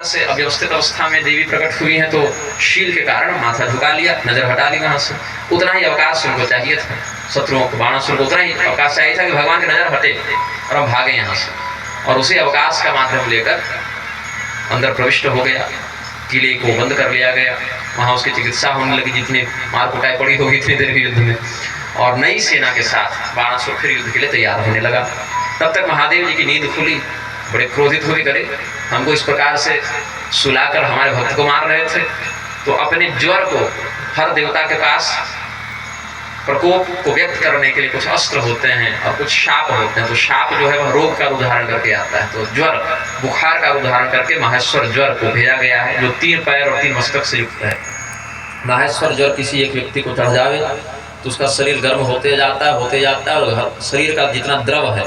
से अव्यवस्थित अवस्था में देवी प्रकट हुई हैं तो शील के कारण माथा झुका लिया, नजर हटा ली वहां से। उतना ही अवकाश उनको चाहिए था, शत्रुओं को बाणासुर को उतना ही अवकाश चाहिए था कि भगवान की नजर हटे और हम भागे यहाँ से। और उसी अवकाश का माध्यम लेकर अंदर प्रविष्ट हो गया, किले को बंद कर लिया गया। वहाँ उसकी चिकित्सा होने लगी, जितनी मार कुटाई पड़ी होगी इतनी देर के युद्ध में, और नई सेना के साथ बाणासुर फिर युद्ध के लिए तैयार होने लगा। तब तक महादेव जी की नींद खुली, बड़े क्रोधित हुए, करे हमको इस प्रकार से सुलाकर हमारे भक्त को मार रहे थे। तो अपने ज्वर को, हर देवता के पास प्रकोप को व्यक्त करने के लिए कुछ अस्त्र होते हैं और कुछ शाप होते हैं। तो शाप जो है वह रोग का उदाहरण करके आता है, तो ज्वर बुखार का उदाहरण करके माहेश्वर ज्वर को भेजा गया है, जो 3 पैर और 3 मस्तक से युक्त है। माहेश्वर ज्वर किसी एक व्यक्ति को चढ़ जावे तो उसका शरीर गर्म होते जाता है और शरीर का जितना द्रव है,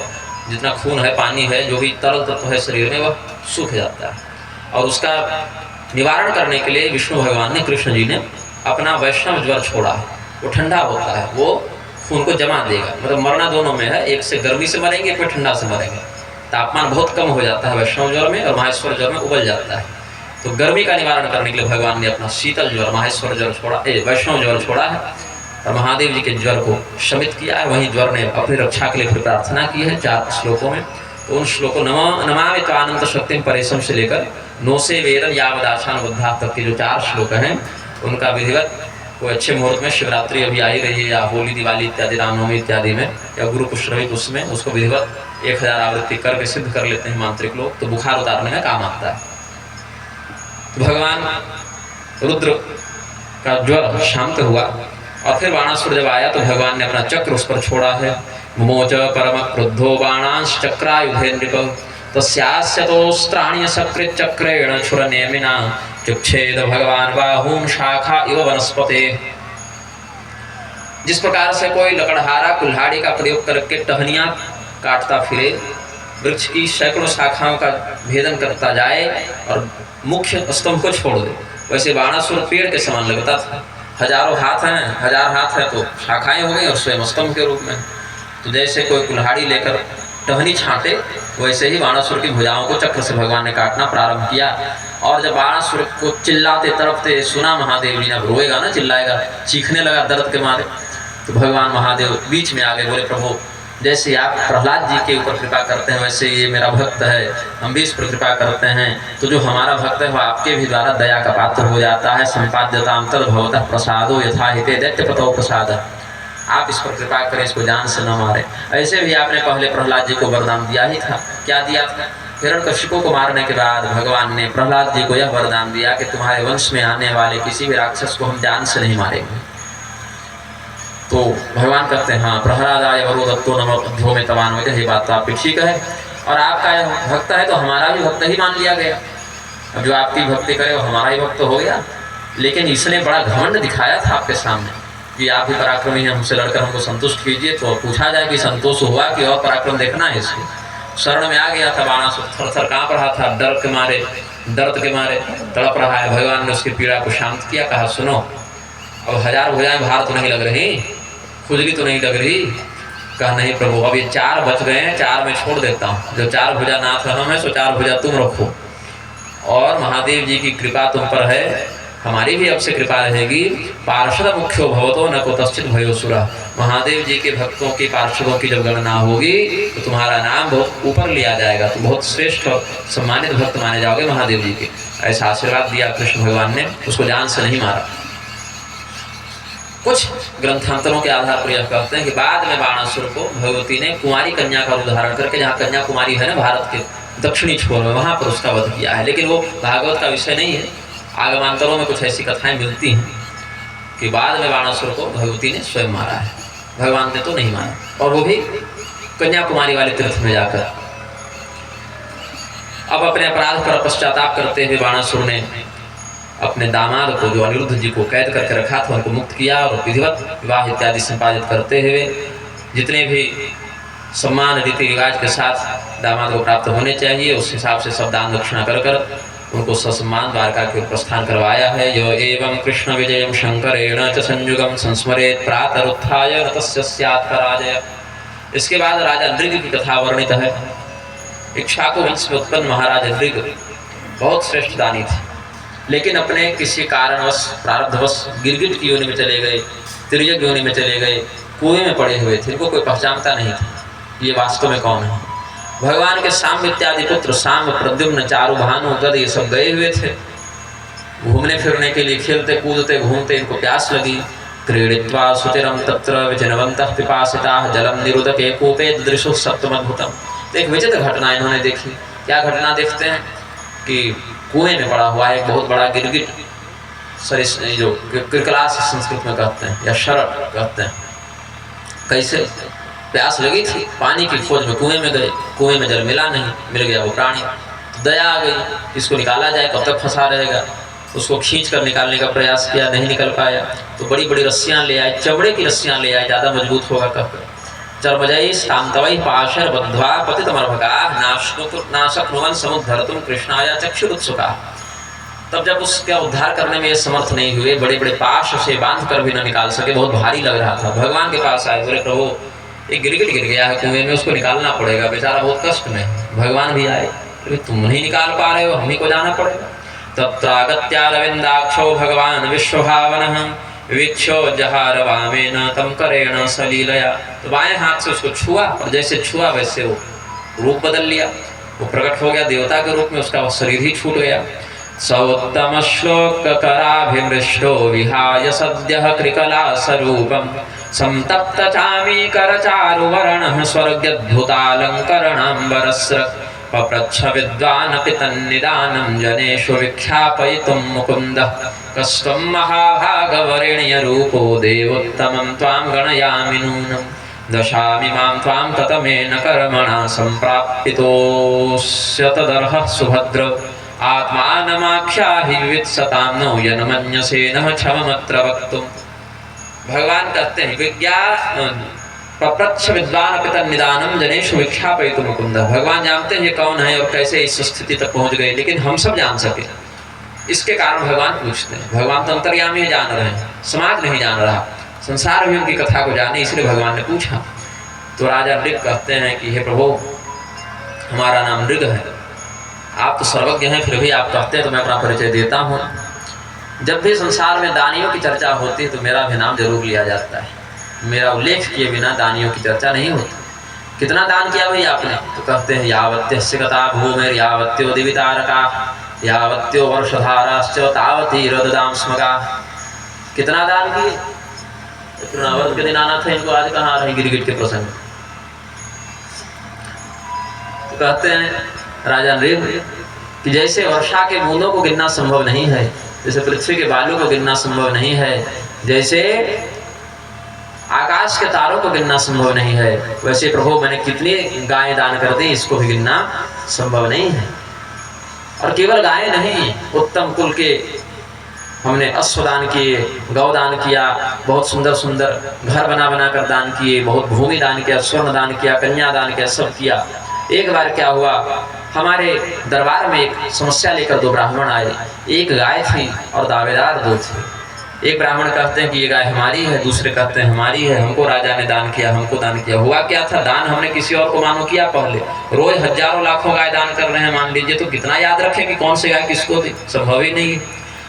जितना खून है, पानी है, जो भी तरल तत्व है शरीर में, वह सूख जाता है। और उसका निवारण करने के लिए विष्णु भगवान ने, कृष्ण जी ने अपना वैष्णव ज्वर छोड़ा है। वो ठंडा होता है, वो खून को जमा देगा, मतलब मरना दोनों में है, एक से गर्मी से मरेंगे, एक में ठंडा से मरेंगे। तापमान बहुत कम हो जाता है वैष्णव ज्वर में, और माहेश्वर ज्वर में उबल जाता है। तो गर्मी का निवारण करने के लिए भगवान ने अपना शीतल ज्वर, माहेश्वर ज्वर छोड़ा, वैष्णव ज्वर छोड़ा है और महादेव जी के ज्वर को शमित किया है। वहीं ज्वर ने अपनी रक्षा के लिए फिर प्रार्थना की है 4 श्लोकों में। तो उन श्लोकों नमामि त्वानंत शक्तिं परेशम से लेकर नोसे वेदम यावदाशान बुद्धा तक के जो 4 श्लोक हैं, उनका विधिवत कोई अच्छे मुहूर्त में, शिवरात्रि अभी आई रही है, या होली, दिवाली इत्यादि, रामनवमी इत्यादि में, या गुरु पुष्यमी उसमें, उसको विधिवत 1000 आवृत्ति करके सिद्ध कर लेते हैं मांत्रिक लोग, तो बुखार उतारने में काम आता है। तो भगवान रुद्र का ज्वर शांत हुआ और फिर बाणासुर जब आया तो भगवान ने अपना चक्र उस पर छोड़ा है। मोच परम क्रुद्धो बाणांश चक्रायुधे नृप तस्यास्य तोस्त्राण्य सकृत चक्रेण छुरनेमिना चुक्षेद भगवान बाहून शाखा इव वनस्पते। जिस प्रकार से कोई लकड़हारा कुल्हाड़ी का प्रयोग करके टहनियां काटता फिरे, वृक्ष की सैकड़ों शाखाओं का भेदन करता जाए और मुख्य स्तंभ को छोड़ दे, वैसे बाणासुर पेड़ के समान लगता था। हजारों हाथ हैं, 1000 हाथ है तो शाखाएं हो गई और स्वयं स्तंभ के रूप में। तो जैसे कोई कुल्हाड़ी लेकर टहनी छांटे, वैसे ही बाणासुर की भुजाओं को चक्र से भगवान ने काटना प्रारंभ किया। और जब बाणासुर को चिल्लाते तड़पते सुना महादेव जी ने, रोएगा ना, चिल्लाएगा, चीखने लगा दर्द के मारे, तो भगवान महादेव बीच में आ गए, बोले प्रभु जैसे आप प्रहलाद जी के ऊपर कृपा करते हैं, वैसे ये मेरा भक्त है, हम भी इस पर कृपा करते हैं। तो जो हमारा भक्त है वह आपके भी द्वारा दया का पात्र हो जाता है। संपाद्यताम तद भवतः प्रसादो यथा हिते दैत्यपतो प्रसाद। आप इस पर कृपा करें, इसको जान से न मारें। ऐसे भी आपने पहले प्रहलाद जी को वरदान दिया ही था। क्या दिया था? हिरण्यकशिपु को मारने के बाद भगवान ने प्रहलाद जी को यह वरदान दिया कि तुम्हारे वंश में आने वाले किसी भी राक्षस को हम जान से नहीं मारेंगे। तो भगवान कहते हैं, हाँ प्रहलादाय वरो दत्तो नमो अध्यो में तवान वजह, ये बात तो आपकी ठीक है, और आपका यह भक्त है तो हमारा भी भक्त ही मान लिया गया। अब जो आपकी भक्ति करे वो हमारा ही भक्त हो गया। लेकिन इसने बड़ा घमंड दिखाया था आपके सामने कि आप ही पराक्रमी हैं, हमसे लड़कर हमको संतुष्ट कीजिए। तो पूछा जाए कि संतोष हुआ कि और पराक्रम देखना है इसको? शरण में आ गया था बाणासुर, थर-थर काँप रहा था, दर्द के मारे तड़प रहा है। भगवान ने उसकी पीड़ा को शांत किया, कहा सुनो, अब 1000 भुजाएं भार तो नहीं लग रही, खुजली तो नहीं लग रही? कहा नहीं प्रभु, अब ये 4 बच गए हैं, 4 मैं छोड़ देता हूँ। जो 4 भुजा नाथ हम है, सो 4 भुजा तुम रखो। और महादेव जी की कृपा तुम पर है, हमारी भी अब से कृपा रहेगी। पार्षद मुख्यो भवतो न को तश्चित भयो सुरा। महादेव जी के भक्तों की, पार्षदों की जब गणना होगी तो तुम्हारा नाम बहुत ऊपर लिया जाएगा, तो बहुत श्रेष्ठ सम्मानित भक्त माने जाओगे महादेव जी के। ऐसा आशीर्वाद दिया कृष्ण भगवान ने, उसको जान से नहीं मारा। कुछ ग्रंथांतरों के आधार पर यह कहते हैं कि बाद में बाणासुर को भगवती ने कुमारी कन्या का उदाहरण करके, जहाँ कन्याकुमारी है ना भारत के दक्षिणी छोर में, वहाँ पर उसका वध किया है। लेकिन वो भागवत का विषय नहीं है। आगमांतरों में कुछ ऐसी कथाएं मिलती हैं कि बाद में बाणासुर को भगवती ने स्वयं मारा है, भगवान ने तो नहीं मारा, और वो भी कन्याकुमारी वाले तीर्थ में जाकर। अब अपने अपराध पर पश्चाताप करते हुए बाणासुर ने अपने दामाद को, जो अनिरुद्ध जी को कैद करके रखा था, उनको मुक्त किया और विधिवत विवाह इत्यादि संपादित करते हुए जितने भी सम्मान रीति रिवाज के साथ दामाद को प्राप्त होने चाहिए उस हिसाब से सब दान दक्षिणा कर कर उनको ससम्मान द्वारका के प्रस्थान करवाया है। यो एवं कृष्ण विजयम शंकरेण च संयुगम संस्मरेत प्रातरुत्थाय नतस्य स्यात् पराजय। इसके बाद राजा नृग की कथा वर्णित है। इक्ष्वाकु वंश में उत्पन्न महाराज नृग बहुत श्रेष्ठ दानी थे, लेकिन अपने किसी कारणवश प्रारब्धवश गिरगिट की योनि में चले गए, तिर्यक योनि में चले गए, कुएं में पड़े हुए थे, इनको कोई पहचानता नहीं था ये वास्तव में कौन है। भगवान के साम्ब इत्यादि पुत्र साम्ब, प्रद्युम्न, चारु, भानु, गद ये सब गए हुए थे घूमने फिरने के लिए, खेलते कूदते घूमते इनको प्यास लगी। क्रीडित्वा सुचिरम तत्र विचिन्वन्तः पिपासिताः जलम निरुदके कूपे ददृशुः सप्तमद्भुतम्। तो एक विचित्र घटना इन्होंने देखी। क्या घटना देखते हैं कि कुएं में पड़ा हुआ एक बहुत बड़ा गिरगिट, जो क्रिकलास संस्कृत में कहते हैं या शरट कहते हैं। कैसे? प्यास लगी थी, पानी की खोज में कुएं में गए, कुएं में जल मिला नहीं, मिल गया वो प्राणी। दया आ गई, इसको निकाला जाए, कब तक फंसा रहेगा। उसको खींच कर निकालने का प्रयास किया, नहीं निकल पाया, तो बड़ी बड़ी रस्सियाँ ले आए, चमड़े की रस्सियाँ ले आए, ज़्यादा मजबूत होगा कहकर। चर्मजयी शांतवई पाशर बद्ध्वा पतितमर्भकाः नाशक्नुवन् समुद्धर्तुं कृष्णाय चक्षुरुत्सुकाः। तब जब उसका उद्धार करने में ये समर्थ नहीं हुए, बड़े बड़े पाश से बांध कर भी न निकाल सके, बहुत भारी लग रहा था, भगवान के पास आए, बोले प्रभु एक गिरगिट गिर गया है कुएं में, उसको निकालना पड़ेगा, बेचारा बहुत कष्ट में है। भगवान भी आए, तुम नहीं निकाल पा रहे हो, हम ही को जाना पड़ेगा। तत्रागत्यारविन्दाक्षो भगवान विश्वभावनः विक्षो जहार वामेन तम करेण सलीलया। तो बाएं हाथ से उसको छुआ और जैसे छुआ वैसे वो रूप बदल लिया, वो प्रकट हो गया देवता के रूप में, उसका वो शरीर ही छूट गया। सौत्तम श्लोक कराभिमृष्टो विहाय सद्यः कृकला स्वरूपम संतप्त चामी करचारुवर्णः स्वर्गद्भुतालंकरणाम्बरस्रक् पप्रच्छ विद्वानपि तन्निदानं जनेषु विख्यापयितुं मुकुन्दः कस्त्वं महाभागवरेण्यरूपो देवोत्तमं त्वां गणयामि नूनं दशामि मां त्वां कतमेन कर्मणा सम्प्राप्तितोऽस्य तदर्हः सुभद्र आत्मानमाख्याहि वित्सतां नो यन्मन्यसे नः क्षममत्र वक्तुम्। भगवान कहते हैं पप्रच्छ विद्वान अपि तन्निदानं जनेषु विख्यापयितुं मुकुन्दः। भगवान जानते हैं ये कौन है और कैसे इस स्थिति तक पहुंच गए, लेकिन हम सब जान सके इसके कारण भगवान पूछते हैं। भगवान तो अंतर्यामी जान रहे हैं, समाज नहीं जान रहा, संसार भी उनकी कथा को जाने, इसलिए भगवान ने पूछा। तो राजा ऋग कहते हैं कि हे प्रभु हमारा नाम ऋग है, आप तो सर्वज्ञ हैं, फिर भी आप कहते हैं तो मैं अपना परिचय देता हूँ। जब भी संसार में दानियों की चर्चा होती है तो मेरा भी नाम जरूर लिया जाता है, मेरा उल्लेख किए बिना दानियों की चर्चा नहीं होती। कितना दान किया भाई आपने? तो कहते हैं यावत्यस्य गता भूमिर यावत्यो दिवितारका यावत्यो वर्षधाराश्च तावती रददाम स्मगा। कितना दान किए? व्रत के दिन आना था इनको, आज कहाँ आ रहे गिरगिट के प्रसंग। तो कहते हैं राजा ऋग कि जैसे वर्षा के बूंदों को गिनना संभव नहीं है, जैसे पृथ्वी के बालू को गिनना संभव नहीं है, जैसे आकाश के तारों को गिनना संभव नहीं है, वैसे प्रभु मैंने कितनी गायें दान कर दी इसको भी गिनना संभव नहीं है। और केवल गायें नहीं, उत्तम कुल के हमने अश्व दान किए, गौ दान किया, बहुत सुंदर सुंदर घर बना बना कर दान किए, बहुत भूमि दान किया, स्वर्ण दान किया, कन्या दान किया, सब किया। एक बार क्या हुआ, हमारे दरबार में एक समस्या लेकर दो ब्राह्मण आए, एक गाय थी और दावेदार दो थे। एक ब्राह्मण कहते हैं कि ये गाय हमारी है, दूसरे कहते हैं हमारी है, हमको राजा ने दान किया, हमको दान किया। हुआ क्या था, दान हमने किसी और को मानो किया, पहले रोज हजारों लाखों गाय दान कर रहे हैं मान लीजिए, तो कितना याद रखें कि कौन सी गाय किसको दी, संभव ही नहीं है।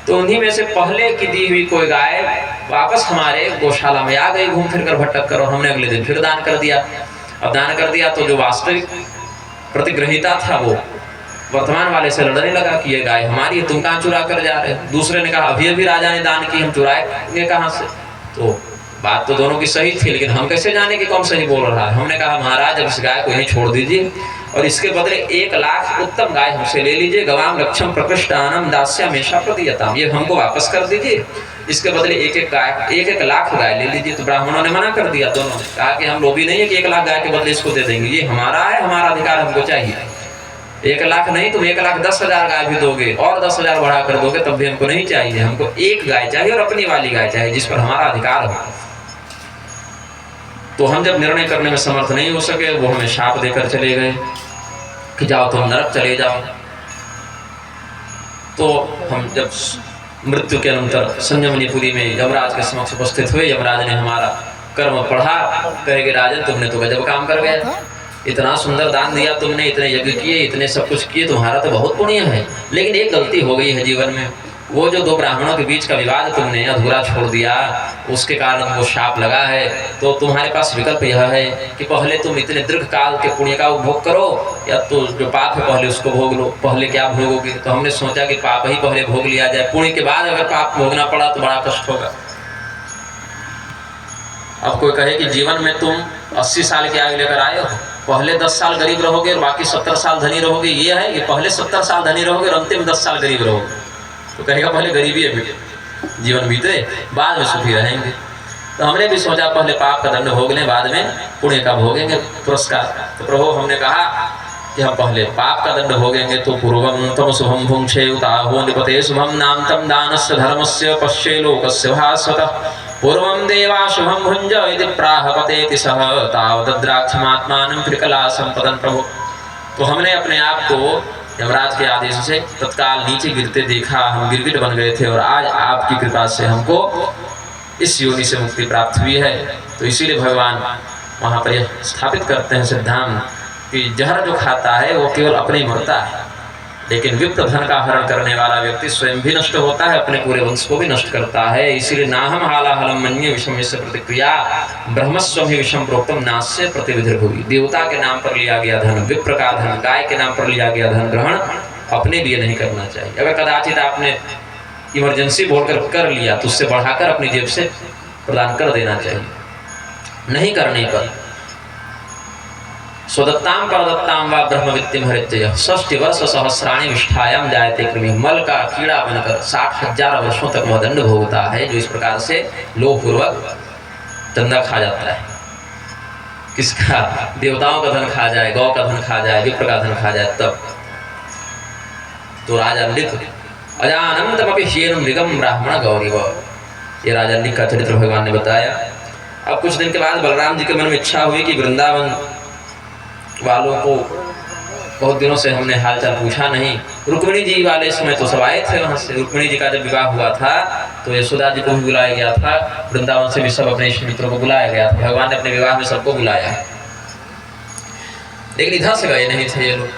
तो उन्हीं में से पहले की दी हुई कोई गाय वापस हमारे गौशाला में आ गई घूम फिर कर भटक कर, और हमने अगले दिन फिर दान कर दिया। अब दान कर दिया तो जो वास्तविक प्रतिग्रहिता था वो वर्तमान वाले से लड़ने लगा कि ये गाय हमारी है, तुम कहाँ चुरा कर जा रहे हो। दूसरे ने कहा अभी अभी राजा ने दान की, हम चुराएंगे कहाँ से। तो बात तो दोनों की सही थी, लेकिन हम कैसे जाने कि कौन सही बोल रहा है। हमने कहा महाराज अब इस गाय को यहीं छोड़ दीजिए और इसके बदले 1 लाख उत्तम गाय हमसे ले लीजिए, गवाम लक्षम प्रकृष्टानम दास्यामेशा प्रदीयताम, ये हमको वापस कर दीजिए, इसके बदले 1-1 गाय 1-1 लाख गाय ले लीजिए। तो ब्राह्मणों ने मना कर दिया, दोनों ने कहा कि हम लोभी नहीं है कि 1 लाख गाय के बदले इसको दे देंगे, ये हमारा है, हमारा अधिकार हमको चाहिए। 1 लाख नहीं, तुम 1,10,000 गाय भी दोगे और 10,000 बढ़ा कर दोगे तब भी हमको नहीं चाहिए, हमको 1 गाय चाहिए और अपनी वाली गाय चाहिए जिस पर हमारा अधिकार हो। तो हम जब निर्णय करने में समर्थ नहीं हो सके, वो हमें शाप देकर चले गए कि जाओ तुम नरक चले जाओ। तो हम जब मृत्यु के अंतर संयमनीपुरी में यमराज के समक्ष उपस्थित हुए, यमराज ने हमारा कर्म पढ़ा, कहेंगे राजन तुमने तो गजब काम कर गया, इतना सुंदर दान दिया तुमने, इतने यज्ञ किए, इतने सब कुछ किए, तुम्हारा तो बहुत पुण्य है, लेकिन एक गलती हो गई है जीवन में। वो जो दो ब्राह्मणों के बीच का विवाद तुमने अधूरा छोड़ दिया, उसके कारण वो शाप लगा है। तो तुम्हारे पास विकल्प यह है कि पहले तुम इतने दीर्घ काल के पुण्य का उपभोग करो, या तो जो पाप है पहले उसको भोग लो। पहले क्या भोगोगे? तो हमने सोचा कि पाप ही पहले भोग लिया जाए, पुण्य के बाद अगर पाप भोगना पड़ा तो बड़ा कष्ट होगा। अब कोई कहे कि जीवन में तुम 80 साल की आयु लेकर आए हो, पहले 10 साल गरीब रहोगे और बाकी 70 साल धनी रहोगे, ये है कि पहले 70 साल धनी रहोगे और अंतिम 10 साल गरीब रहोगे? तो कहेगा पहले गरीबी है, जीवन बीते बाद में सुखी रहेंगे। तो हमने भी सोचा पहले पाप का दंड भोग लें, बाद में पुण्य का भोगेंगे पुरस्कार। तो प्रभु हमने कहा कि हम पहले पाप का दंड भोगेंगे। तो पूर्वम तम शुभम भुंक्षे उताहो निपते शुभम नाम तम दानस्य धर्मस्य पश्ये लोकस्य भास्वतः पूर्वम देवा शुभम भुंज यदि प्राहपतेति सह तावद्राक्षमात्मानं कृकला संपदन। प्रभु, तो हमने अपने आप को यमराज के आदेश से तत्काल नीचे गिरते देखा, हम गिरगिट बन गए थे, और आज आपकी कृपा से हमको इस योनि से मुक्ति प्राप्त हुई है। तो इसीलिए भगवान वहाँ पर स्थापित करते हैं सिद्धांत कि जहर जो खाता है वो केवल अपने ही मरता है, लेकिन विप्र धन का हरण करने वाला व्यक्ति स्वयं भी नष्ट होता है, अपने पूरे वंश को भी नष्ट करता है। इसीलिए नाहम हालाहलम मन्ये विषम से प्रतिक्रिया ब्रह्मस्व ही विषम प्रोक्तम नास्य प्रतिविधि भुवि। देवता के नाम पर लिया गया धन, विप्र का धन, गाय के नाम पर लिया गया धन ग्रहण अपने लिए नहीं करना चाहिए। अगर कदाचित आपने इमरजेंसी बोलकर कर लिया तो उससे बढ़ाकर अपनी जेब से प्रदान कर देना चाहिए। नहीं करने पर स्वदत्ताम परदत्ताम व ब्रह्मवित्तिम हरित्यय 60 वर्ष सहस्राणि विष्ठायाम जायते कृमि। मल का कीड़ा बनकर 60,000 वर्षों तक वह दंड भोगता है, जो इस प्रकार से लोभपूर्वक चंदा खा जाता है। किसका? देवताओं का धन खा जाए, गौ का धन खा जाए, विप्र का धन खा जाए तब। तो राजा लिख अजानंतमपि ह्येनं मृगं ब्राह्मण गौरीव, ये राजा लिख का चरित्र भगवान ने बताया। अब कुछ दिन के बाद बलराम जी के मन में इच्छा हुई कि वृंदावन वालों को बहुत दिनों से हमने हालचाल पूछा नहीं। रुक्मिणी जी वाले समय तो सब आए थे वहाँ से, रुक्मिणी जी का जब विवाह हुआ था तो यशोदा जी को भी बुलाया गया था, वृंदावन से भी सब अपने इष्ट मित्रों को बुलाया गया था। भगवान ने अपने विवाह में सबको बुलाया, लेकिन इधर से गए नहीं थे ये लोग।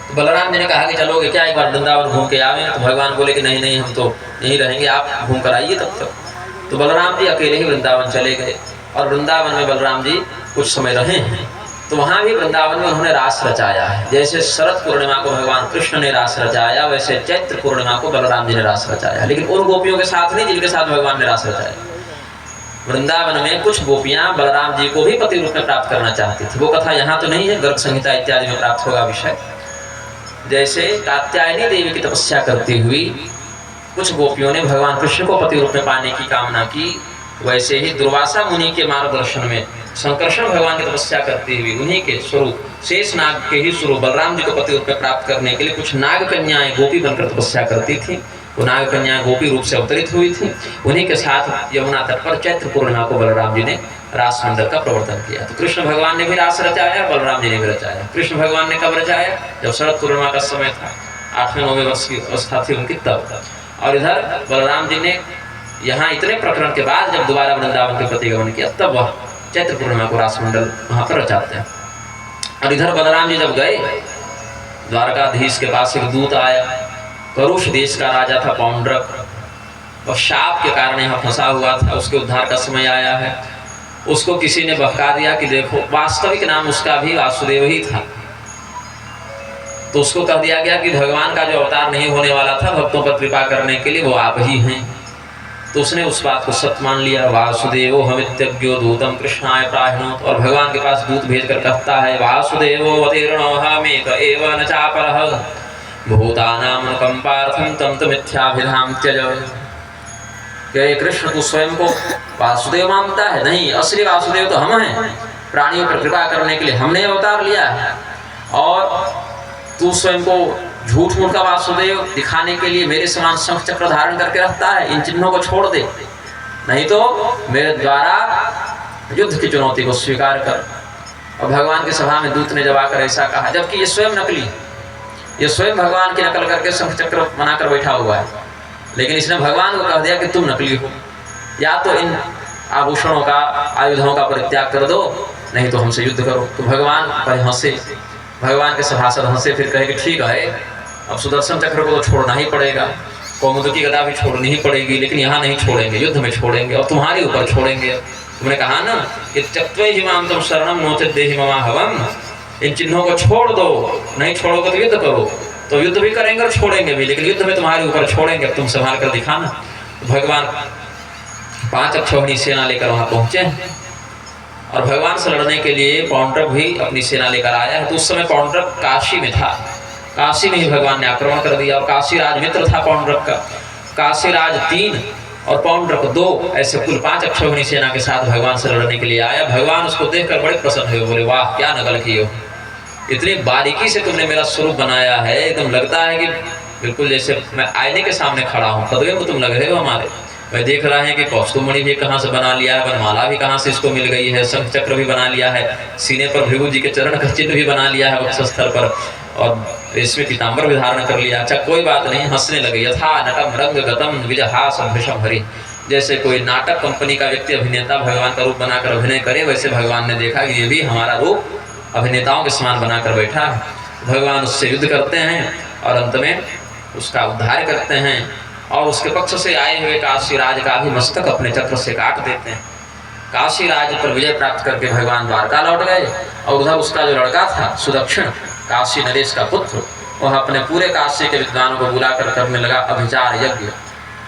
तो बलराम जी ने कहा कि चलोगे क्या, एक बार वृंदावन घूम के आवे? तो भगवान बोले कि नहीं नहीं, हम तो यहीं रहेंगे, आप घूम कर आइए तब तक। तो बलराम जी अकेले ही वृंदावन चले गए, और वृंदावन में बलराम जी कुछ समय रहे हैं। तो वहाँ भी वृंदावन में उन्होंने रास रचाया है। जैसे शरद पूर्णिमा को भगवान कृष्ण ने रास रचाया, वैसे चैत्र पूर्णिमा को बलराम जी ने रास रचाया, लेकिन उन गोपियों के साथ नहीं जिनके साथ भगवान ने रास रचाया। वृंदावन में कुछ गोपियां बलराम जी को भी पति रूप में प्राप्त करना चाहती थी। वो कथा यहाँ तो नहीं है, गर्ग संहिता इत्यादि में प्राप्त होगा विषय। जैसे कात्यायनी देवी की तपस्या करती हुई कुछ गोपियों ने भगवान कृष्ण को पति रूप में पाने की कामना की, वैसे ही दुर्वासा मुनि के मार्गदर्शन में संकर्षण भगवान की तपस्या करती हुई उन्हीं के स्वरूप शेष नाग के ही स्वरूप बलराम जी को पति रूप में प्राप्त करने के लिए कुछ नाग कन्याएं गोपी बनकर तपस्या करती थी। वो नाग कन्याएं गोपी रूप से अवतरित हुई थी। उन्हीं के साथ यमुना तट पर चैत्र पूर्णिमा को बलराम जी ने रास मंडल का प्रवर्तन किया। तो कृष्ण भगवान ने भी रास रचाया, बलराम जी ने भी रचाया। कृष्ण भगवान ने कब रचाया? जब शरद पूर्णिमा का समय था, 8वें-9वें वर्ष की अवस्था थी उनकी तब। और इधर बलराम जी ने यहाँ इतने प्रकरण के बाद जब दोबारा वृंदावन के प्रति गमन किया, तब वह चैत्र पूर्णिमा को रास मंडल वहाँ पर रचाते हैं। और इधर बलराम जी जब गए, द्वारकाधीश के पास एक दूत आया, करुष देश का राजा था पौंड्रक, और शाप के कारण यहाँ फंसा हुआ था। उसके उद्धार का समय आया है। उसको किसी ने बहका दिया कि देखो, वास्तविक नाम उसका भी वासुदेव ही था। तो उसको कह दिया गया कि भगवान का जो अवतार नहीं होने वाला था भक्तों पर कृपा करने के लिए, वो आप ही हैं। तो उसने उस बात को सत्य मान लिया। वासुदेवो हमित्यज्ञो दूतम कृष्णाय प्राहिणोत, और भगवान के पास दूत भेजकर कहता है वासुदेवो अवतीर्णो हमेक एव न चापरः भूतानां अनुकंपार्थं तम तमिथ्याभिधाम त्यज। क्या कृष्ण तू स्वयं को वासुदेव मानता है? नहीं, असली वासुदेव तो हम हैं। प्राणियों पर कृपा करने के लिए हमने अवतार लिया है, और तू स्वयं को झूठ मूठ का वासुदेव दिखाने के लिए मेरे समान शंख चक्र धारण करके रखता है। इन चिन्हों को छोड़ दे, नहीं तो मेरे द्वारा युद्ध की चुनौती को स्वीकार कर। और भगवान की सभा में दूत ने जब आकर ऐसा कहा, जबकि ये स्वयं नकली, ये स्वयं भगवान की नकल करके शंख चक्र बनाकर बैठा हुआ है, लेकिन इसने भगवान को कह दिया कि तुम नकली हो, या तो इन आभूषणों का, आयुधों का परित्याग कर दो, नहीं तो हमसे युद्ध करो। तो भगवान पर हंसे, भगवान के सभासद हंसे, फिर कहे कि ठीक है, अब सुदर्शन चक्र को तो छोड़ना ही पड़ेगा, कौमुदी की गदा भी छोड़नी ही पड़ेगी, लेकिन यहाँ नहीं छोड़ेंगे, युद्ध में छोड़ेंगे और तुम्हारे ऊपर छोड़ेंगे। तुमने कहा ना कि त्यक्त्वे हिमाम तुम शरणम नोचित देहि मम हवम, इन चिन्हों को छोड़ दो, नहीं छोड़ोगे तो युद्ध करो। तो युद्ध भी करेंगे और छोड़ेंगे भी, लेकिन युद्ध में तुम्हारे ऊपर छोड़ेंगे, अब तुम संभाल कर दिखाना। तो भगवान 5 अक्षौहिणी सेना लेकर वहां पहुंचे और भगवान से लड़ने के लिए पौंड्रक भी अपनी सेना लेकर आया है। तो उस समय पौंड्रक काशी में था, काशी में ही भगवान ने आक्रमण कर दिया और काशी राज मित्र था पौंड्रक का। काशी राज 3 और पौंड्रक 2, ऐसे कुल 5 अक्षौहिणी सेना के साथ भगवान से लड़ने के लिए आया। भगवान उसको देखकर बड़े प्रसन्न हुए, बोले वाह क्या नकल की हो, इतनी बारीकी से तुमने मेरा स्वरूप बनाया है, एकदम लगता है कि बिल्कुल जैसे मैं आईने के सामने खड़ा हूँ, कदवे में तुम लग रहे हो हमारे। मैं देख रहा है कि कौस्तुभमणि भी कहाँ से बना लिया है, वनमाला भी कहाँ से इसको मिल गई है, शंख चक्र भी बना लिया है, सीने पर भृगु जी के चरण का चिन्ह भी बना लिया है वक्षस्थल पर, और रेशमी पीताम्बर भी धारण कर लिया। अच्छा कोई बात नहीं, हंसने लगे। यथा नटम रंग गतम विजहास भृशम हरि, जैसे कोई नाटक कंपनी का व्यक्ति अभिनेता भगवान का रूप बनाकर अभिनय करे, वैसे भगवान ने देखा कि ये भी हमारा रूप अभिनेताओं के समान बनाकर बैठा है। भगवान उससे युद्ध करते हैं और अंत में उसका उद्धार करते हैं और उसके पक्ष से आए हुए काशीराज का भी मस्तक अपने चक्र से काट देते हैं। काशीराज पर विजय प्राप्त करके भगवान द्वारका लौट गए और उधर उसका जो लड़का था सुदक्षिण, काशी नरेश का पुत्र, वह अपने पूरे काशी के विद्वानों को बुलाकर करने लगा अभिचार यज्ञ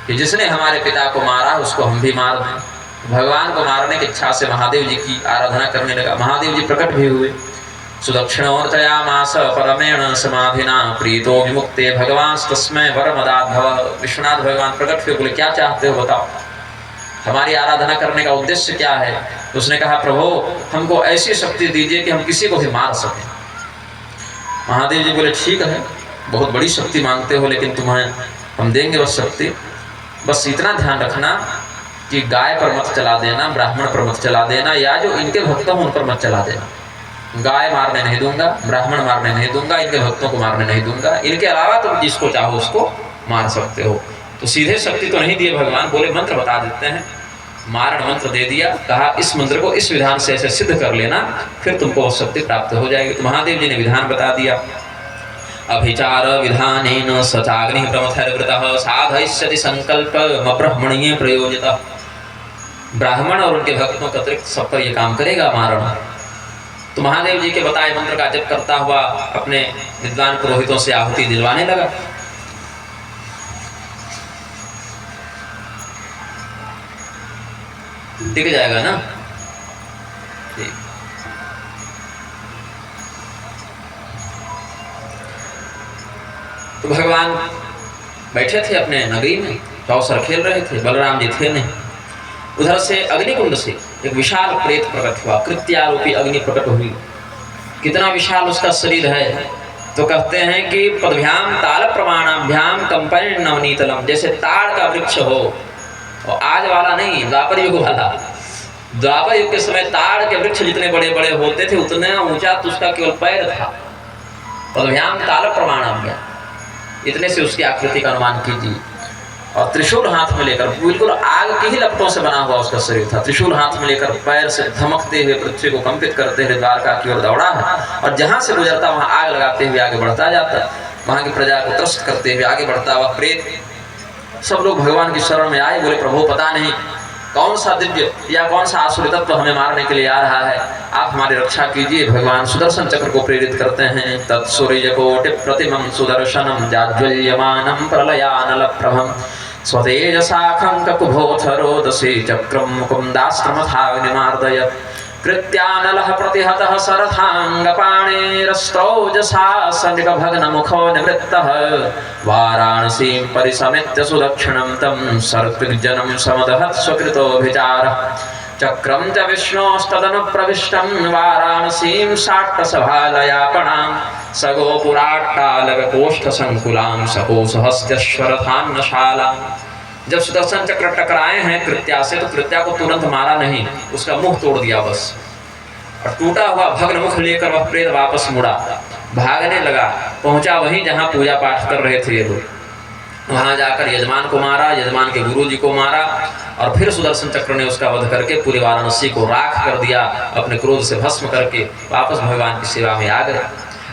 कि जिसने हमारे पिता को मारा उसको हम भी मार दें। भगवान को मारने की इच्छा से महादेव जी की आराधना करने लगा। महादेव जी प्रकट भी हुए। सुदक्षिणोर्चयामास परमेण समाधिना प्रीतो विमुक्ते भगवान तस्मै वरमदाद्भव। विश्वनाथ भगवान प्रकट हुए, बोले क्या चाहते हो बताओ, हमारी आराधना करने का उद्देश्य क्या है। तो उसने कहा प्रभु हमको ऐसी शक्ति दीजिए कि हम किसी को भी मार सकें। महादेव जी बोले ठीक है, बहुत बड़ी शक्ति मांगते हो, लेकिन तुम्हें हम देंगे वह शक्ति, बस इतना ध्यान रखना कि गाय पर मत चला देना, ब्राह्मण पर मत चला देना, या जो इनके भक्त हों उन पर मत चला देना। गाय मारने नहीं दूंगा, ब्राह्मण मारने नहीं दूंगा, इनके भक्तों को मारने नहीं दूंगा, इनके अलावा तुम जिसको चाहो उसको मार सकते हो। तो सीधे शक्ति तो नहीं दिए भगवान, बोले मंत्र बता देते हैं। मारण मंत्र दे दिया, कहा इस मंत्र को इस विधान से ऐसे सिद्ध कर लेना, फिर तुमको वह शक्ति प्राप्त हो जाएगी। तो महादेव जी ने विधान बता दिया। अभिचार विधानेन सचाग्नि प्रमथर्वृतः साधयिष्यति संकल्पम ब्रह्मण्ये प्रयोजितः। ब्राह्मण और उनके भक्तों का अतिरिक्त सब पर यह काम करेगा मारण। तो महादेव जी के बताए मंत्र का जप करता हुआ अपने विद्वान पुरोहितों से आहुति दिलवाने लगा। टिक जाएगा ना, ठीक। तो भगवान बैठे थे अपने नगरी में, चौसर खेल रहे थे, बलराम जी थे नहीं। उधर से अग्निकुंड से एक विशाल प्रेत प्रकट हुआ, कृत्यारूपी अग्नि प्रकट हुई। कितना विशाल उसका शरीर है, तो कहते हैं कि पदभ्याम ताल प्रमाणाभ्याम कंपन नवनीतलम, जैसे ताड़ का वृक्ष हो, और आज वाला नहीं, द्वापर युग वाला। द्वापर युग के समय ताड़ के वृक्ष जितने बड़े बड़े होते थे उतने ऊंचा तो उसका केवल पैर था। पदभ्याम ताल प्रमाणाभ्याम, इतने से उसकी आकृति का अनुमान कीजिए। और त्रिशूल हाथ में लेकर, बिल्कुल आग की ही लपटों से बना हुआ उसका शरीर था, त्रिशूल हाथ में लेकर पैर से धमकते हुए पृथ्वी को कंपित करते हुए द्वारका की ओर दौड़ा है, और जहां से गुजरता वहां आग लगाते हुए आगे बढ़ता जाता, वहां की प्रजा को त्रस्त करते हुए आगे बढ़ता हुआ प्रेत। सब लोग भगवान की शरण में आए, बोले प्रभु पता नहीं कौन सा दिव्य या कौन सा आसुरी तत्व हमें मारने के लिए आ रहा है, आप हमारी रक्षा कीजिए। भगवान सुदर्शन चक्र को प्रेरित करते हैं। तत्सूर्यकोटि प्रतिमं सुदर्शनम जाज्वल्यमानं प्रलयानल प्रभम स्वतेजसाखं ककुभोथ रोदसी चक्रं मुकुन्दास्त्रमथाग्निमार्दयत्। कृत्यानलः प्रतिहतः सरथाङ्गपाणेरस्त्रौजसा सनिभग्नमुखो निवृत्तः। वाराणसीं परिसमेत्य सुदक्षिणं तं सर्पिर्जनं समदहत् स्वकृतोऽभिचारः। चक्रं च विष्णोस्तदनुप्रविष्टं वाराणसीं साट्टसभालयापणां। सगोपुराट्टालकोष्ठसङ्कुलां सकोसहस्त्यश्वरथान्नशालां। जब सुदर्शन चक्र टकराए हैं कृत्या से, तो कृत्या को तुरंत मारा नहीं, उसका मुंह तोड़ दिया बस। और टूटा हुआ भग्न मुख लेकर वह प्रेत वापस मुड़ा, भागने लगा, पहुंचा वहीं जहां पूजा पाठ कर रहे थे ये लोग। वहाँ जाकर यजमान को मारा, यजमान के गुरु जी को मारा, और फिर सुदर्शन चक्र ने उसका वध करके पूरे वाराणसी को राख कर दिया, अपने क्रोध से भस्म करके वापस भगवान की सेवा में आ गए।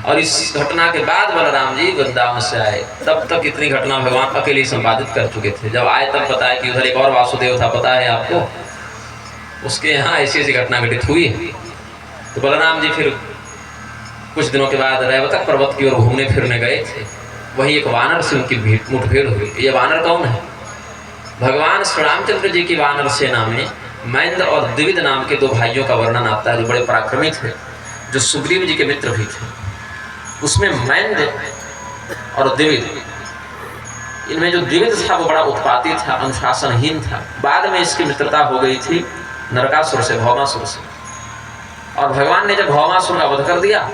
और इस घटना के बाद बलराम जी वृंदावन से आए। तब तक इतनी घटना भगवान अकेले ही संपादित कर चुके थे। जब आए तब पता है कि उधर एक और वासुदेव था, पता है आपको, उसके यहाँ ऐसी ऐसी घटना घटित हुई। तो बलराम जी फिर कुछ दिनों के बाद रैवतक पर्वत की ओर घूमने फिरने गए थे। वहीं एक वानर से उनकी मुठभेड़ हुई। ये वानर कौन है? भगवान श्री रामचंद्र जी की वानर सेना में मैंद्र और द्विविद नाम के दो भाइयों का वर्णन आता है, जो बड़े पराक्रमी थे, जो सुग्रीव जी के मित्र भी थे। उसमें मैंद्र और द्विविद, इनमें जो द्विविद था वो बड़ा उत्पाती था, अनुशासनहीन था। बाद में इसकी मित्रता हो गई थी नरकासुर से, भौमासुर से। और भगवान ने जब भौमासुर का वध कर दिया,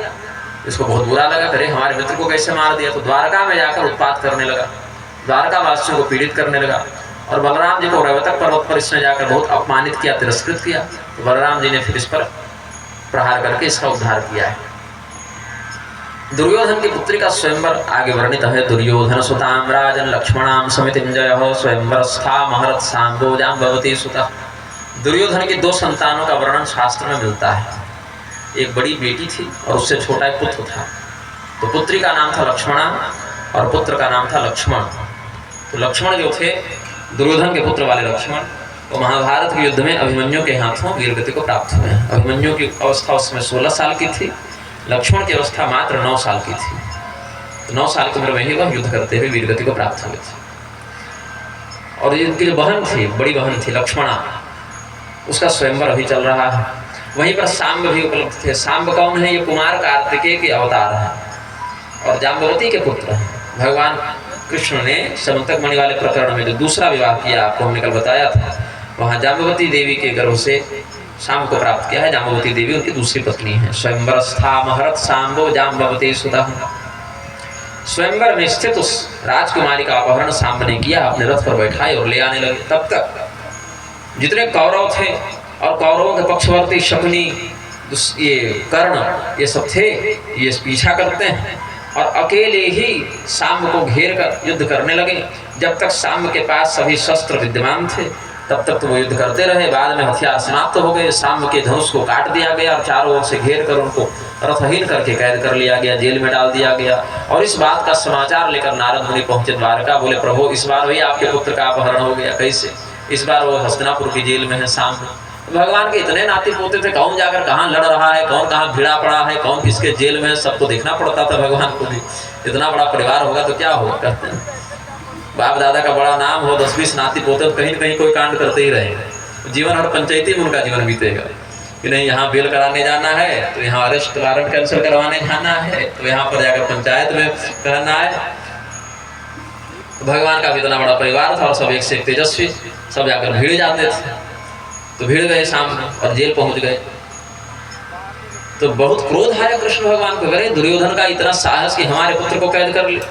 इसको बहुत बुरा लगा, करे हमारे मित्र को कैसे मार दिया। तो द्वारका में जाकर उत्पात करने लगा, द्वारका वासियों को पीड़ित करने लगा। और बलराम जी को रैवतक पर्वत पर इसने जाकर बहुत अपमानित किया, तिरस्कृत किया। तो बलराम जी ने फिर इस पर प्रहार करके इसका उद्धार किया है। दुर्योधन की पुत्री का स्वयंवर आगे वर्णित है। दुर्योधन सुताम राजन लक्ष्मणाम समितिंजय स्वयंवरस्था महरत सांबो जाम्बवती सुता। दुर्योधन के दो संतानों का वर्णन शास्त्र में मिलता है। एक बड़ी बेटी थी और उससे छोटा एक पुत्र था। तो पुत्री का नाम था लक्ष्मणा और पुत्र का नाम था लक्ष्मण। तो लक्ष्मण जो थे, दुर्योधन के पुत्र वाले लक्ष्मण, तो महाभारत के युद्ध में अभिमन्यु के हाथों वीरगति को प्राप्त हुए। अभिमन्यु की अवस्था उसमें 16 साल की थी, लक्ष्मण की अवस्था मात्र 9 साल की थी। तो 9 साल की उम्र में ही वह युद्ध करते हुए वीरगति को प्राप्त हुए थे। और इनकी जो बहन थी, बड़ी बहन थी लक्ष्मणा, उसका स्वयंवर अभी चल रहा है। वहीं पर सांब भी उपलब्ध थे। सांब कौन है? ये कुमार कार्तिकेय के अवतार हैं और जाम्बवती के पुत्र हैं। भगवान कृष्ण ने समंतक मणि वाले प्रकरण में जो दूसरा विवाह किया, आपको हमने कल बताया था, वहाँ जाम्बवती देवी के गर्भ से सांब को प्राप्त किया है। जाम्बवती देवी उनकी दूसरी पत्नी है। स्वयंवरस्था महरत सांबो जाम्बवती सुता। स्वयंवर में स्थित उस राजकुमारी का अपहरण सांब ने किया, अपने रथ पर बैठाए और ले आने लगे। तब तक जितने कौरव थे और कौरवों के पक्षवर्ती शकुनी, ये कर्ण, ये सब थे, ये पीछा करते हैं और अकेले ही सांब को घेर कर युद्ध करने लगे। जब तक सांब के पास सभी शस्त्र विद्यमान थे तब तक तो वो युद्ध करते रहे। बाद में हथियार समाप्त हो गए, सांब के धनुष को काट दिया गया और चारों ओर से घेर कर उनको रथहीन करके कैद कर लिया गया, जेल में डाल दिया गया। और इस बात का समाचार लेकर नारद मुनि पहुंचे द्वारका। बोले, प्रभु इस बार वही आपके पुत्र का अपहरण हो गया। कैसे? इस बार वो हस्तिनापुर की जेल में है सांब। भगवान के इतने नाती पोते थे, कौन जाकर कहाँ लड़ रहा है, कौन कहाँ भिड़ा पड़ा है, कौन किसके जेल में है, सबको देखना पड़ता था भगवान को भी। इतना बड़ा परिवार होगा तो क्या होगा, कहते हैं। बाप दादा का बड़ा नाम हो, 10-20 नाती पोते, तो कहीं न कहीं कोई कांड करते ही रहेंगे। जीवन हर पंचायती में उनका जीवन बीतेगा कि नहीं, यहाँ बेल कराने जाना है तो यहाँ अरेस्ट वारंट कैंसिल करवाने जाना है, तो यहाँ पर जाकर पंचायत में कहना है। भगवान का भी इतना बड़ा परिवार था और सब एक से एक तेजस्वी, सब जाकर भीड़ जाते थे। तो भीड़ गए सामने और जेल पहुंच गए। तो बहुत क्रोध आया कृष्ण भगवान को। अरे दुर्योधन का इतना साहस कि हमारे पुत्र को कैद कर ले,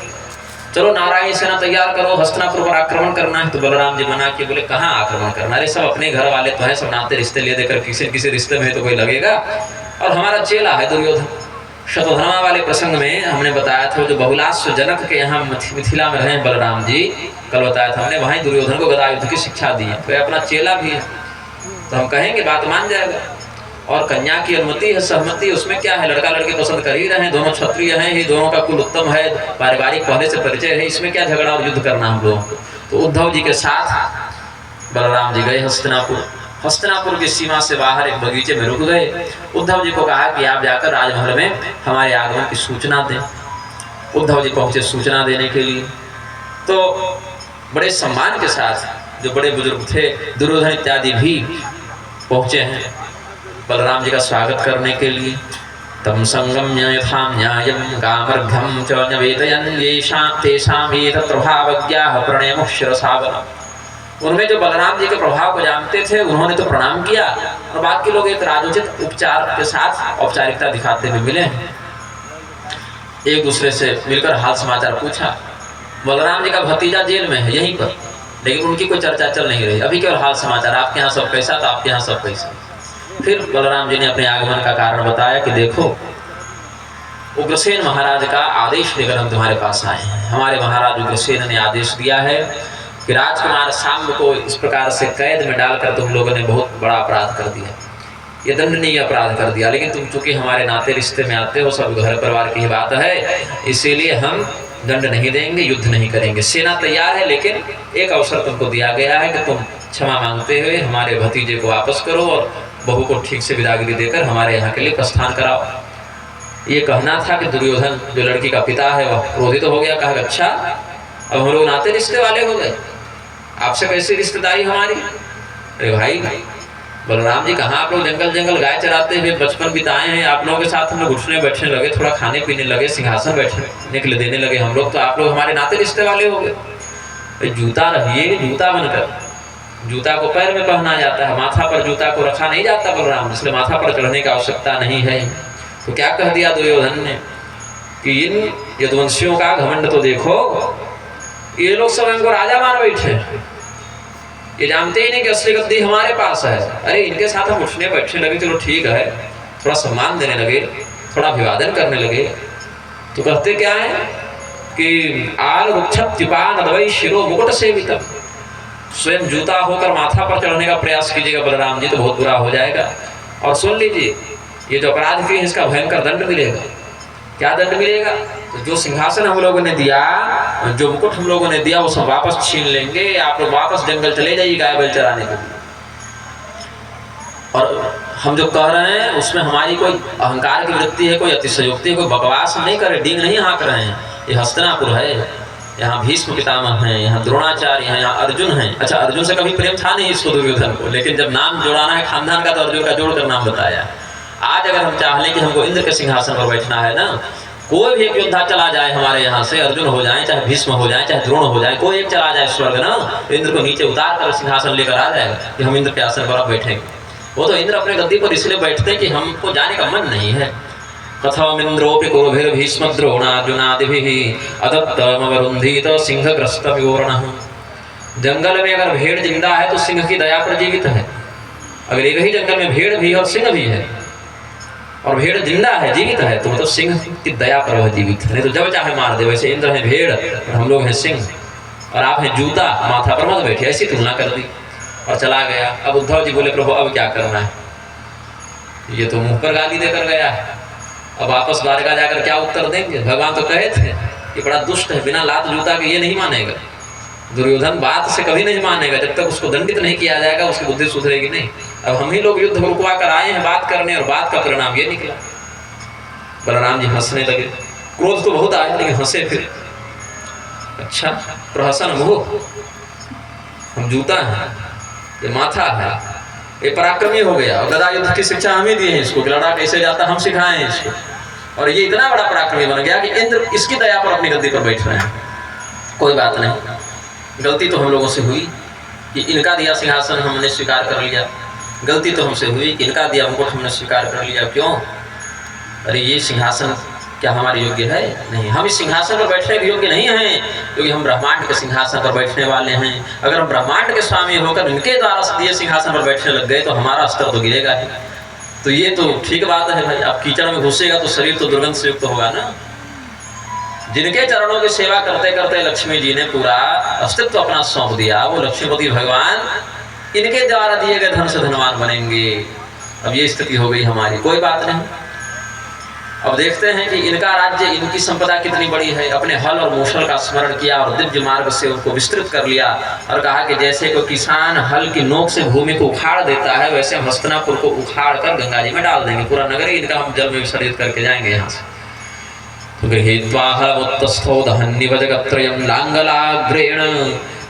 चलो नारायणी सेना तैयार करो, हस्तिनापुर पर आक्रमण करना है। तो बलराम जी मना किए, बोले कहाँ आक्रमण करना, अरे सब अपने घर वाले तो है, सब नाते रिश्ते ले देकर किसी किसी रिश्ते में तो कोई लगेगा। और हमारा चेला है दुर्योधन। शतधर्मा वाले प्रसंग में हमने बताया था, जो बहुलाश्व जनक के यहाँ मिथिला में रहे बलराम जी, कल बताया था हमने, वहीं दुर्योधन को गदा युद्ध की शिक्षा दी है। तो अपना चेला भी है, तो हम कहेंगे बात मान जाएगा। और कन्या की अनुमति है, सहमति, उसमें क्या है, लड़का लड़की पसंद कर ही रहे हैं, दोनों क्षत्रिय हैं, ही दोनों का कुल उत्तम है, पारिवारिक पहले से परिचय है, इसमें क्या झगड़ा और युद्ध करना हम लोगों को। तो उद्धव जी के साथ बलराम जी गए हस्तिनापुर। हस्तिनापुर की सीमा से बाहर एक बगीचे में रुक गए। उद्धव जी को कहा कि आप जाकर राजमहल में हमारे आगमन की सूचना दें। उद्धव जी पहुंचे सूचना देने के लिए। तो बड़े सम्मान के साथ जो बड़े बुजुर्ग थे, दुर्योधन इत्यादि भी पहुंचे हैं बलराम जी का स्वागत करने के लिए। तम संगम्य यथा न्यायं कामर्घ्यं च निवेदयन् येषां तेषां एतत् प्रभावज्ञाः प्रणयमुः शिरसावनम्। उनमें जो बलराम जी के प्रभाव को जानते थे उन्होंने तो प्रणाम किया, और बाकी लोग एक राजोचित उपचार के साथ औपचारिकता दिखाते हुए मिले। एक दूसरे से मिलकर हाल समाचार पूछा। बलराम जी का भतीजा जेल में है यहीं पर, लेकिन उनकी कोई चर्चा चल नहीं रही। अभी केवल हाल समाचार, आपके यहाँ सब कैसा, तो आपके यहाँ सब कैसा। फिर बलराम जी ने अपने आगमन का कारण बताया कि देखो उग्रसेन महाराज का आदेश लेकर हम तुम्हारे पास आए हैं। हमारे महाराज उग्रसेन ने आदेश दिया है कि राजकुमार सांब को इस प्रकार से कैद में डालकर तुम लोगों ने बहुत बड़ा अपराध कर दिया, ये दंडनीय अपराध कर दिया। लेकिन तुम चूंकि हमारे नाते रिश्ते में आते हो, सब घर परिवार की बात है, इसीलिए हम दंड नहीं देंगे, युद्ध नहीं करेंगे। सेना तैयार है, लेकिन एक अवसर तुमको दिया गया है कि तुम क्षमा मांगते हुए हमारे भतीजे को वापस करो और बहू को ठीक से विदागिरी देकर हमारे यहाँ के लिए प्रस्थान कराओ। ये कहना था कि दुर्योधन जो लड़की का पिता है वह क्रोधित हो गया, कहा अच्छा अब हम लोग नाते रिश्ते वाले हो गए, आपसे कैसी रिश्तेदारी हमारी। अरे भाई बलराम जी, कहाँ आप लोग जंगल गाय चराते हुए बचपन बिताए हैं, आप लोगों के साथ हम लोग उठने बैठने लगे, थोड़ा खाने पीने लगे, सिंहासन बैठने के लिए देने लगे हम लोग, तो आप लोग हमारे नाते रिश्ते वाले हो गए। जूता रहिए जूता बनकर, जूता को पैर में पहना जाता है, माथा पर जूता को रखा नहीं जाता बलराम, इसलिए माथा पर चढ़ने की आवश्यकता नहीं है। तो क्या कह दिया दुर्योधन ने कि इन यदुवंशियों का घमंड तो देखो, ये लोग सब इनको राजा मान बैठे, ये जानते ही नहीं कि असली गद्दी हमारे पास है। अरे इनके साथ हम उठने बैठने लगे, चलो ठीक है, थोड़ा सम्मान देने लगे, थोड़ा अभिवादन करने लगे, तो कहते क्या है कि आल रुक्षत तिपान अदवई शिरो मुकुट सेवितम, स्वयं जूता होकर माथा पर चढ़ने का प्रयास कीजिएगा बलराम जी, तो बहुत बुरा हो जाएगा। और सुन लीजिए, ये जो अपराध किए इसका भयंकर दंड मिलेगा। क्या दंड मिलेगा? तो जो सिंहासन हम लोगों ने दिया, जो मुकुट हम लोगों ने दिया, वो सब वापस छीन लेंगे, आप लोग वापस जंगल चले जाइए गाय बैल चराने के लिए। और हम जो कह रहे हैं उसमें हमारी कोई अहंकार की वृत्ति है, कोई अतिशयोक्ति है, कोई बकवास नहीं करे, डींग नहीं हाँक रहे हैं। ये हस्तिनापुर है, यहाँ भीष्म पितामह हैं, यहाँ द्रोणाचार्य हैं, यहाँ अर्जुन हैं। अच्छा, अर्जुन से कभी प्रेम था नहीं इसको दुर्योधन को, लेकिन जब नाम जोड़ाना है खानदान का तो अर्जुन का जोड़कर नाम बताया। आज अगर हम चाह लें कि हमको इंद्र के सिंहासन पर बैठना है ना, कोई भी एक योद्धा चला जाए हमारे यहाँ से, अर्जुन हो जाए, चाहे भीष्म हो जाए, चाहे द्रोण हो जाए, कोई एक चला जाए स्वर्ग ना, तो इंद्र को नीचे उतार कर सिंहासन लेकर आ जाएगा कि हम इंद्र के आसन पर अब बैठेंगे। वो तो इंद्र अपने गद्दी पर इसलिए बैठते हैं कि हमको जाने का मन नहीं है। कथमिंद्रोपि कुरुभिर्भीष्म द्रोणार्जुनादिभिः अदत्तमवरुन्धीत सिंहग्रस्तविवरणः। जंगल में अगर भेड़ जिंदा है तो सिंह की दया पर जीवित है। अगर एक ही जंगल में भेड़ भी और सिंह भी है, और भेड़ जिंदा है, जीवित है, तो मतलब सिंह की दया पर वह जीवित है, नहीं तो जब चाहे मार दे। वैसे इंद्र है भेड़ और हम लोग हैं सिंह, और आप हैं जूता, माथा पर मत बैठे, ऐसी तुलना कर दी और चला गया। अब उद्धव जी बोले प्रभु अब क्या करना है, ये तो मुंह पर गाली देकर गया है, अब वापस द्वारका जाकर क्या उत्तर देंगे। भगवान तो कहे थे ये बड़ा दुष्ट है, बिना लात जूता के ये नहीं मानेगा। दुर्योधन बात से कभी नहीं मानेगा, जब तक उसको दंडित नहीं किया जाएगा उसकी बुद्धि सुधरेगी नहीं। अब हम ही लोग युद्ध रुकवा कर आए हैं बात करने, और बात का परिणाम ये निकला। बलराम जी हंसने लगे, क्रोध तो बहुत आया लेकिन हंसे फिर। अच्छा, प्रहसन मुह, हम जूता है, ये माथा है, ये पराक्रमी हो गया, और गदा युद्ध की शिक्षा हमें दी है इसको, लड़ा कैसे जाता हम सिखाए हैं इसको, और ये इतना बड़ा पराक्रमी बन गया कि इंद्र इसकी दया पर अपनी गद्दी पर बैठ रहे हैं। कोई बात नहीं, गलती तो हम लोगों से हुई कि इनका दिया सिंहासन हमने स्वीकार कर लिया, गलती तो हमसे हुई कि इनका दिया मुकुट हमने स्वीकार कर लिया। क्यों? अरे ये सिंहासन क्या हमारे योग्य है? नहीं, हम इस सिंहासन पर बैठने के योग्य नहीं हैं, क्योंकि हम ब्रह्मांड के सिंहासन पर बैठने वाले हैं। अगर हम ब्रह्मांड के स्वामी होकर इनके द्वारा दिए सिंहासन पर बैठने लग गए तो हमारा स्तर तो गिरेगा ही। तो ये तो ठीक बात है भाई, आप कीचड़ में घुसेगा तो शरीर तो दुर्गंध से युक्त होगा ना। जिनके चरणों की सेवा करते करते लक्ष्मी जी ने पूरा अस्तित्व अपना सौंप दिया, वो लक्ष्मीपति भगवान इनके द्वारा दिए गए धन से धनवान बनेंगे। अब ये स्थिति हो गई हमारी, कोई बात नहीं। अब देखते हैं कि इनका राज्य, इनकी संपदा कितनी बड़ी है। अपने हल और मूसल का स्मरण किया और दिव्य मार्ग से उनको विस्तृत कर लिया, और कहा कि जैसे कोई किसान हल की नोक से भूमि को उखाड़ देता है, वैसे हम हस्तिनापुर को उखाड़ कर गंगा जी में डाल देंगे। पूरा नगर ही इनका हम जल में विसर्जित करके जाएंगे यहाँ से। गृहीत्वाहमुत्तस्थो दहन्निवजगत्रयं लांगलाग्रेण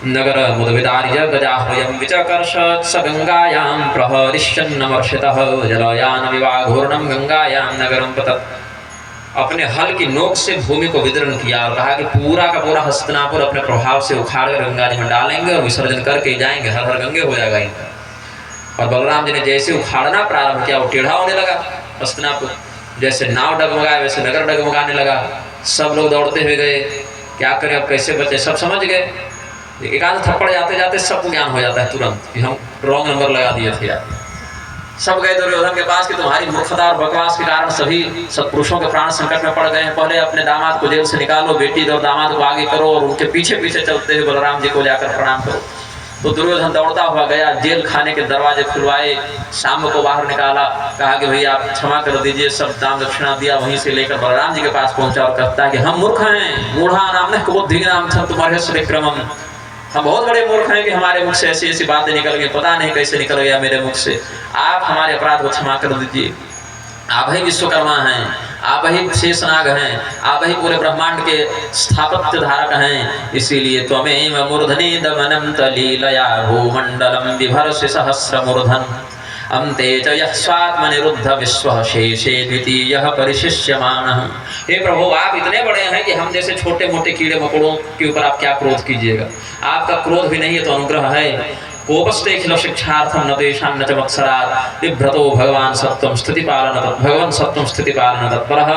नगर मुदविदार्य गजाह्वयं विचकर्षत् स गंगायां प्रहरिष्यन्नमर्षितः जलयान विवाघूर्णं गंगायां नगरं पतत्। अपने हल की नोक से भूमि को विदरण किया और कहा कि पूरा का पूरा हस्तिनापुर अपने प्रभाव से उखाड़ कर गंगा जी में डालेंगे और विसर्जन करके जाएंगे, हर हर गंगे हो जाएगा इनका। और बलराम जी ने जैसे उखाड़ना प्रारंभ किया, वो टेढ़ा होने लगा हस्तिनापुर। जैसे नाव डगमगाए वैसे नगर डगमगाने लगा। सब लोग दौड़ते हुए गए, क्या करें अब कैसे बचे, सब समझ गए। एक आध थप्पड़ जाते जाते सबको ज्ञान हो जाता है तुरंत कि हम रॉन्ग नंबर लगा दिए थे यार। सब गए दुर्योधन के पास कि तुम्हारी मूर्खता और बकवास के कारण सभी सत्पुरुषों के प्राण संकट में पड़ गए हैं, पहले अपने दामाद को जेल से निकालो, बेटी और दामाद को आगे करो और उनके पीछे पीछे चलते हुए बलराम जी को जाकर प्रणाम करो। तो दुर्योधन दौड़ता हुआ गया, जेल खाने के दरवाजे खुलवाए, शाम को बाहर निकाला, कहा कि भैया आप क्षमा कर दीजिए, सब दाम दक्षिणा दिया, वहीं से लेकर बलराम जी के पास पहुंचा और कहता है कि हम मूर्ख हैं, मूढ़ा नाम न बुद्धि नाम था तुम्हारे श्रीक्रमम, हम बहुत बड़े मूर्ख हैं कि हमारे मुख से ऐसी ऐसी बातें निकल गई, पता नहीं कैसे निकल गया मेरे मुख से, आप हमारे अपराध को क्षमा कर दीजिए। आप ही विश्वकर्मा हैं, आप ही शेषनाग हैं, आप ही पूरे ब्रह्मांड के स्थापत्य धारक हैं, इसीलिए त्वमेव मूर्धनि दमनं तलीलया भूमंडलम बिभर्षि सहस्रमूर्धन अन्ते च यः स्वात्मनिरुद्ध विश्वः शेषे द्वितीयः परिशिष्यमानः। हे प्रभु, आप इतने बड़े हैं कि हम जैसे छोटे मोटे कीड़े मकोड़ों के ऊपर आप क्या क्रोध कीजिएगा, आपका क्रोध भी नहीं है तो अनुग्रह है। कोपस्ते खिल शिक्षार्थम न देशान न च मत्सरात् बिभ्रतो भगवान सत्वं स्थितिपालन भगवान सत्वं स्थितिपालन तत्परः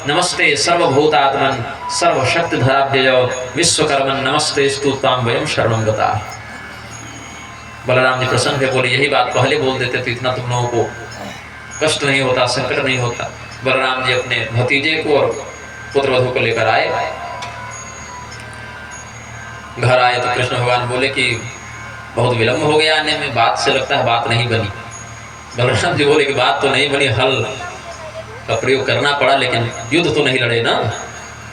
नमस्ते सर्वभूतात्मन सर्वशक्तिधराभ्यय विश्वकर्मन् नमस्ते स्तुतां वयं शरणं गताः। बलराम जी प्रसन्न थे, बोले यही बात पहले बोल देते तो इतना तुम लोगों को कष्ट नहीं होता, संकट नहीं होता। बलराम जी अपने भतीजे को और पुत्रवधू को लेकर आए। घर आए तो कृष्ण भगवान बोले कि बहुत विलंब हो गया आने में, बात से लगता है बात नहीं बनी। बलराम जी बोले कि बात तो नहीं बनी, हल का प्रयोग करना पड़ा, लेकिन युद्ध तो नहीं लड़े ना,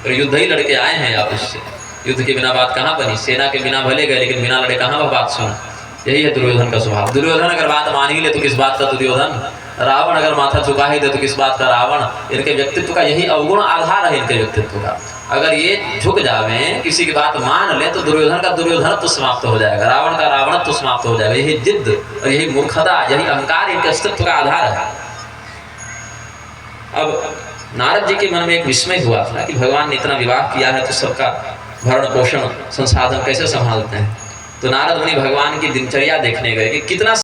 तो युद्ध ही लड़के आए हैं आप उससे, युद्ध के बिना बात कहाँ बनी, सेना के बिना भले गए लेकिन बिना लड़े कहाँ वह बात सुना। यही है दुर्योधन का स्वभाव। दुर्योधन अगर बात मान ही ले तो किस बात का दुर्योधन, रावण अगर माथा झुका ही दे तो किस बात का रावण। इनके व्यक्तित्व का यही अवगुण आधार है इनके व्यक्तित्व का। अगर ये झुक जावे, किसी की बात मान ले तो दुर्योधन का दुर्योधनत्व समाप्त हो जाएगा, रावण का रावणत्व समाप्त हो जाएगा। यही जिद्द और यही मूर्खता, यही अहंकार इनके अस्तित्व का आधार है। अब नारद जी के मन में एक विस्मय हुआ था कि भगवान ने इतना विवाह किया है तो सबका भरण पोषण संसाधन कैसे संभालते हैं। तो नारद मुनि भगवान की दिनचर्या देखने गए कि कितना